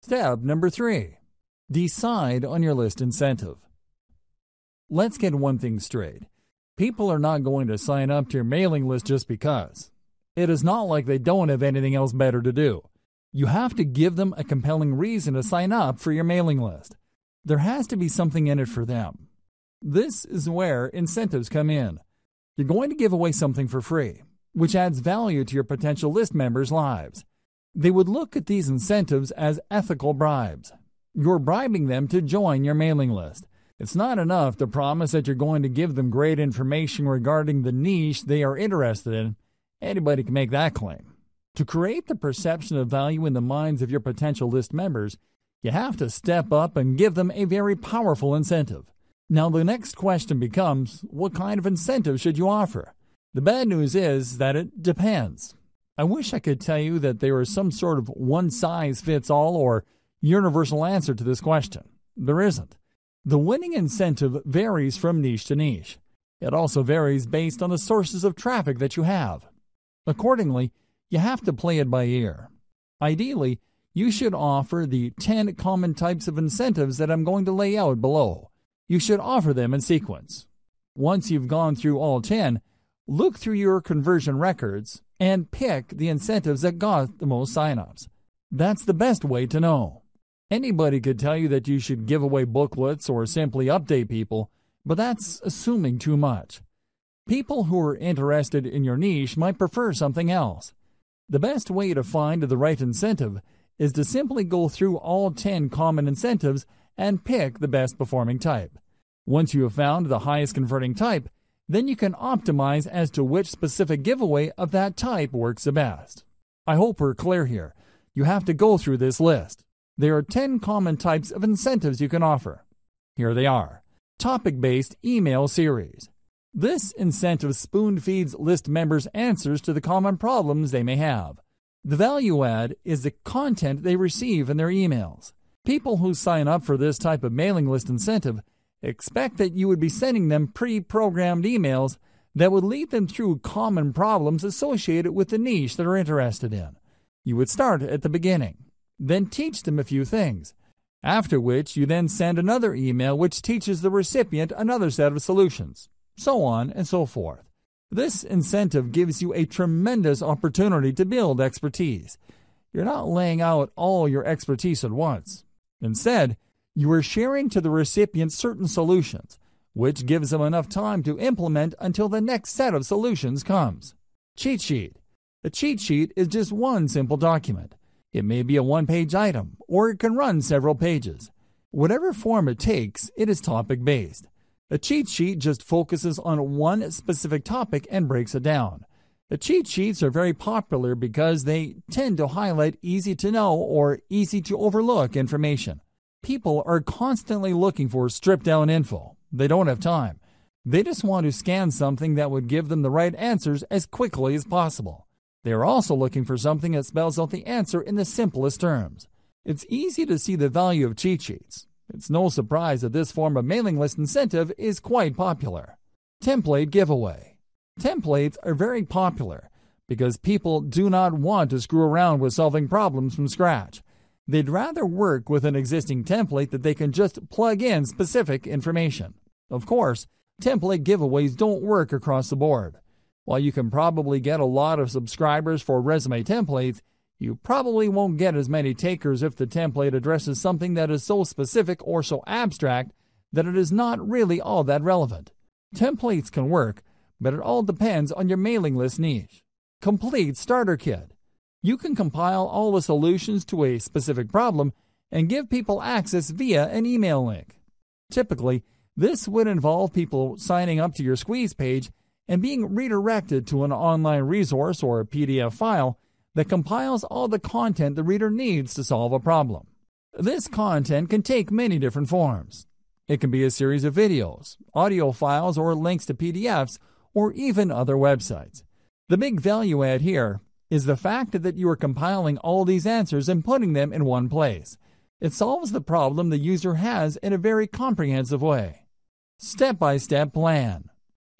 Step number 3. Decide on your list incentive. Let's get one thing straight. People are not going to sign up to your mailing list just because. It is not like they don't have anything else better to do. You have to give them a compelling reason to sign up for your mailing list. There has to be something in it for them. This is where incentives come in. You're going to give away something for free, which adds value to your potential list members' lives. They would look at these incentives as ethical bribes. You're bribing them to join your mailing list. It's not enough to promise that you're going to give them great information regarding the niche they are interested in. Anybody can make that claim. To create the perception of value in the minds of your potential list members, you have to step up and give them a very powerful incentive. Now the next question becomes, what kind of incentive should you offer? The bad news is that it depends. I wish I could tell you that there is some sort of one-size-fits-all or universal answer to this question. There isn't. The winning incentive varies from niche to niche. It also varies based on the sources of traffic that you have. Accordingly, you have to play it by ear. Ideally, you should offer the 10 common types of incentives that I'm going to lay out below. You should offer them in sequence. Once you've gone through all 10, look through your conversion records and pick the incentives that got the most signups. That's the best way to know. Anybody could tell you that you should give away booklets or simply update people, but that's assuming too much. People who are interested in your niche might prefer something else. The best way to find the right incentive is to simply go through all 10 common incentives and pick the best performing type. Once you have found the highest converting type, then you can optimize as to which specific giveaway of that type works the best. I hope we're clear here. You have to go through this list. There are 10 common types of incentives you can offer. Here they are. Topic-based email series. This incentive spoon-feeds list members answers to the common problems they may have. The value add is the content they receive in their emails. People who sign up for this type of mailing list incentive expect that you would be sending them pre-programmed emails that would lead them through common problems associated with the niche they're interested in. You would start at the beginning, then teach them a few things, after which you then send another email which teaches the recipient another set of solutions, so on and so forth. This incentive gives you a tremendous opportunity to build expertise. You're not laying out all your expertise at once. Instead, you are sharing to the recipient certain solutions, which gives them enough time to implement until the next set of solutions comes. Cheat sheet. A cheat sheet is just one simple document. It may be a one-page item, or it can run several pages. Whatever form it takes, it is topic-based. A cheat sheet just focuses on one specific topic and breaks it down. The cheat sheets are very popular because they tend to highlight easy-to-know or easy-to-overlook information. People are constantly looking for stripped-down info. They don't have time. They just want to scan something that would give them the right answers as quickly as possible. They are also looking for something that spells out the answer in the simplest terms. It's easy to see the value of cheat sheets. It's no surprise that this form of mailing list incentive is quite popular. Template giveaway. Templates are very popular because people do not want to screw around with solving problems from scratch. They'd rather work with an existing template that they can just plug in specific information. Of course, template giveaways don't work across the board. While you can probably get a lot of subscribers for resume templates, you probably won't get as many takers if the template addresses something that is so specific or so abstract that it is not really all that relevant. Templates can work, but it all depends on your mailing list niche. Complete starter kit. You can compile all the solutions to a specific problem and give people access via an email link. Typically, this would involve people signing up to your squeeze page and being redirected to an online resource or a PDF file that compiles all the content the reader needs to solve a problem. This content can take many different forms. It can be a series of videos, audio files, or links to PDFs, or even other websites. The big value add here is the fact that you are compiling all these answers and putting them in one place. It solves the problem the user has in a very comprehensive way. Step-by-step plan.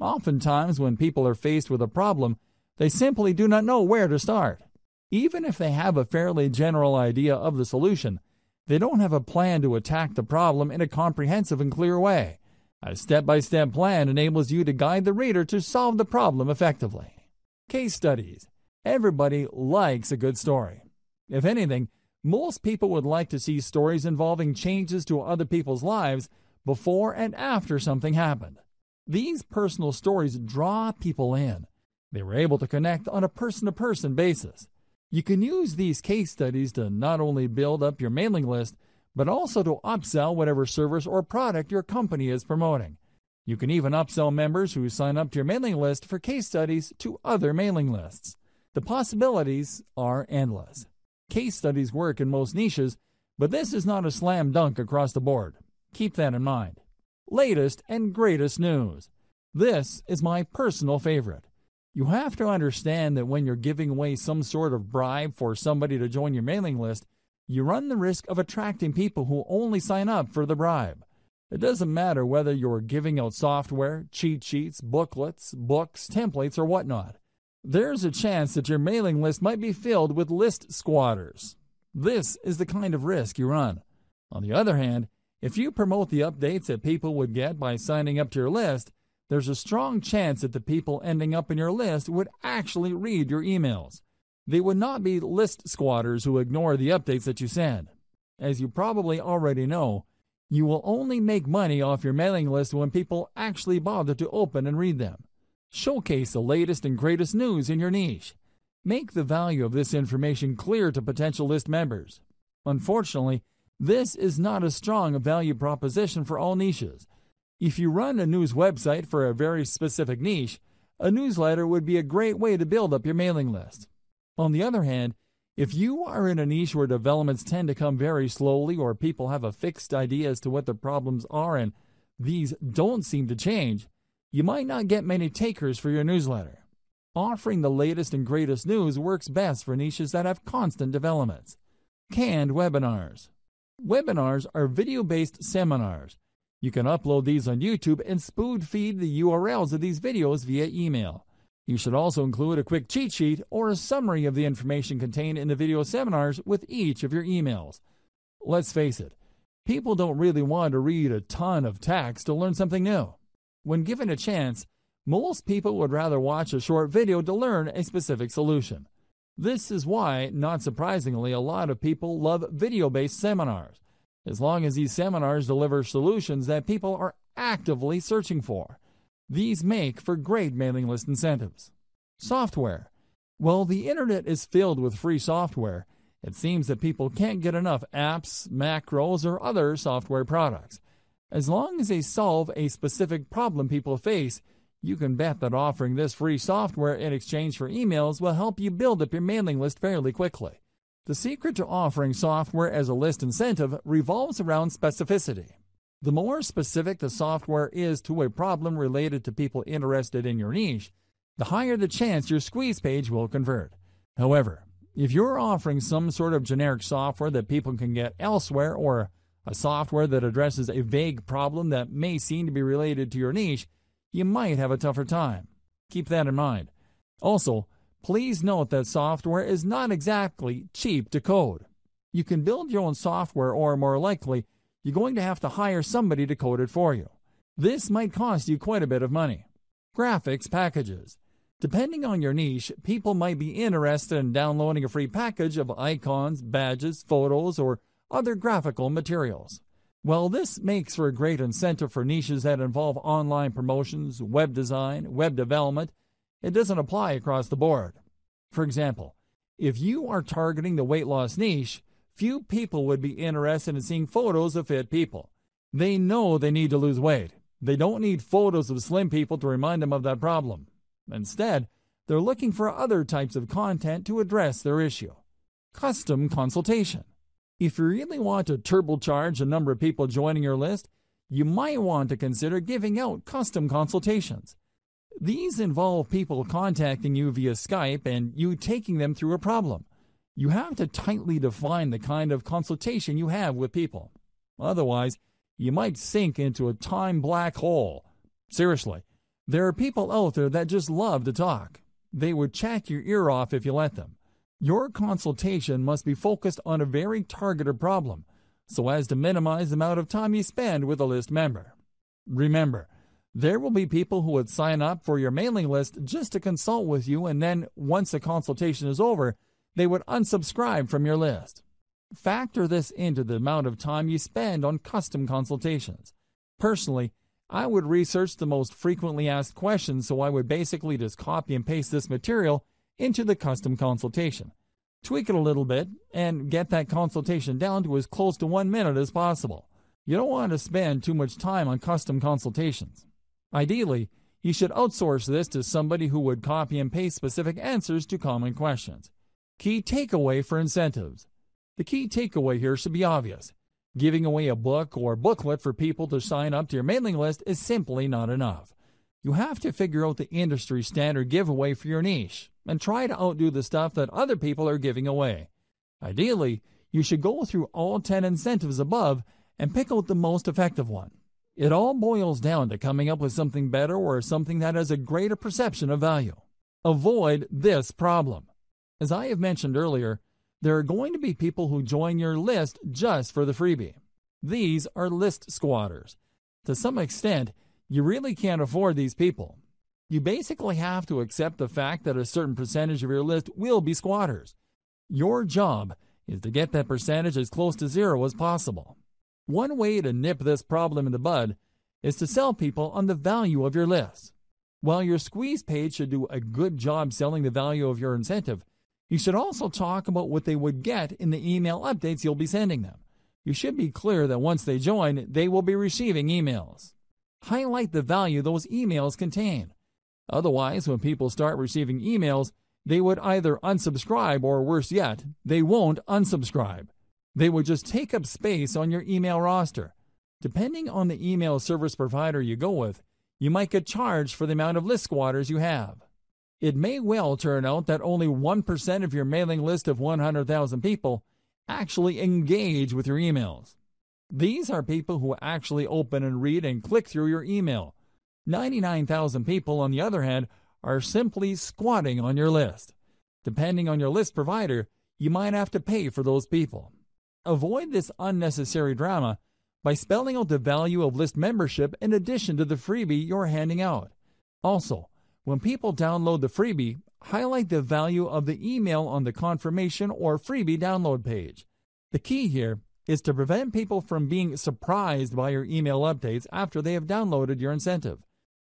Oftentimes, when people are faced with a problem, they simply do not know where to start. Even if they have a fairly general idea of the solution, They don't have a plan to attack the problem in a comprehensive and clear way. A step-by-step plan enables you to guide the reader to solve the problem effectively. Case studies. Everybody likes a good story. If anything, most people would like to see stories involving changes to other people's lives before and after something happened. These personal stories draw people in. They were able to connect on a person-to-person basis. You can use these case studies to not only build up your mailing list, but also to upsell whatever service or product your company is promoting. You can even upsell members who sign up to your mailing list for case studies to other mailing lists. The possibilities are endless. Case studies work in most niches, but this is not a slam dunk across the board. Keep that in mind. Latest and greatest news. This is my personal favorite. You have to understand that when you're giving away some sort of bribe for somebody to join your mailing list, you run the risk of attracting people who only sign up for the bribe. It doesn't matter whether you're giving out software, cheat sheets, booklets, books, templates, or whatnot. There's a chance that your mailing list might be filled with list squatters. This is the kind of risk you run. On the other hand, if you promote the updates that people would get by signing up to your list, there's a strong chance that the people ending up in your list would actually read your emails. They would not be list squatters who ignore the updates that you send. As you probably already know, you will only make money off your mailing list when people actually bother to open and read them. Showcase the latest and greatest news in your niche. Make the value of this information clear to potential list members. Unfortunately, this is not a strong value proposition for all niches. If you run a news website for a very specific niche, a newsletter would be a great way to build up your mailing list. On the other hand, if you are in a niche where developments tend to come very slowly or people have a fixed idea as to what the problems are and these don't seem to change, you might not get many takers for your newsletter. Offering the latest and greatest news works best for niches that have constant developments. Canned webinars. Webinars are video-based seminars. You can upload these on YouTube and spoon feed the URLs of these videos via email. You should also include a quick cheat sheet or a summary of the information contained in the video seminars with each of your emails. Let's face it, people don't really want to read a ton of text to learn something new. When given a chance, most people would rather watch a short video to learn a specific solution. This is why, not surprisingly, a lot of people love video-based seminars, as long as these seminars deliver solutions that people are actively searching for. These make for great mailing list incentives. Software. While the internet is filled with free software, it seems that people can't get enough apps, macros, or other software products. As long as they solve a specific problem people face, you can bet that offering this free software in exchange for emails will help you build up your mailing list fairly quickly. The secret to offering software as a list incentive revolves around specificity. The more specific the software is to a problem related to people interested in your niche, the higher the chance your squeeze page will convert. However, if you're offering some sort of generic software that people can get elsewhere or a software that addresses a vague problem that may seem to be related to your niche, you might have a tougher time. Keep that in mind. Also, please note that software is not exactly cheap to code. You can build your own software or, more likely, you're going to have to hire somebody to code it for you. This might cost you quite a bit of money. Graphics packages. Depending on your niche, people might be interested in downloading a free package of icons, badges, photos, or other graphical materials. While this makes for a great incentive for niches that involve online promotions, web design, web development, it doesn't apply across the board. For example, if you are targeting the weight loss niche, few people would be interested in seeing photos of fit people. They know they need to lose weight. They don't need photos of slim people to remind them of that problem. Instead, they're looking for other types of content to address their issue. Custom consultation. If you really want to turbocharge the number of people joining your list, you might want to consider giving out custom consultations. These involve people contacting you via Skype and you taking them through a problem. You have to tightly define the kind of consultation you have with people. Otherwise, you might sink into a time black hole. Seriously, there are people out there that just love to talk. They would chat your ear off if you let them. Your consultation must be focused on a very targeted problem. so as to minimize the amount of time you spend with a list member. Remember, there will be people who would sign up for your mailing list just to consult with you, and then once the consultation is over, they would unsubscribe from your list. Factor this into the amount of time you spend on custom consultations. Personally, I would research the most frequently asked questions, so I would basically just copy and paste this material into the custom consultation. Tweak it a little bit and get that consultation down to as close to 1 minute as possible. You don't want to spend too much time on custom consultations. Ideally, you should outsource this to somebody who would copy and paste specific answers to common questions. Key takeaway for incentives. The key takeaway here should be obvious. Giving away a book or booklet for people to sign up to your mailing list is simply not enough. You have to figure out the industry standard giveaway for your niche and try to outdo the stuff that other people are giving away. Ideally, you should go through all 10 incentives above and pick out the most effective one. It all boils down to coming up with something better or something that has a greater perception of value. Avoid this problem. As I have mentioned earlier, there are going to be people who join your list just for the freebie. These are list squatters. To some extent, you really can't afford these people. You basically have to accept the fact that a certain percentage of your list will be squatters. Your job is to get that percentage as close to zero as possible. One way to nip this problem in the bud is to sell people on the value of your list. While your squeeze page should do a good job selling the value of your incentive, you should also talk about what they would get in the email updates you'll be sending them. You should be clear that once they join, they will be receiving emails. Highlight the value those emails contain. Otherwise, when people start receiving emails, they would either unsubscribe or, worse yet, they won't unsubscribe. They would just take up space on your email roster. Depending on the email service provider you go with, you might get charged for the amount of list squatters you have. It may well turn out that only 1% of your mailing list of 100,000 people actually engage with your emails. These are people who actually open and read and click through your email. 99,000 people, on the other hand, are simply squatting on your list. Depending on your list provider, you might have to pay for those people. Avoid this unnecessary drama by spelling out the value of list membership in addition to the freebie you're handing out. Also, when people download the freebie, highlight the value of the email on the confirmation or freebie download page. The key here is to prevent people from being surprised by your email updates after they have downloaded your incentive.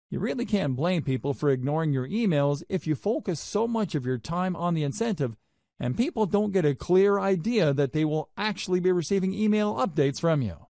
You really can't blame people for ignoring your emails if you focus so much of your time on the incentive and people don't get a clear idea that they will actually be receiving email updates from you.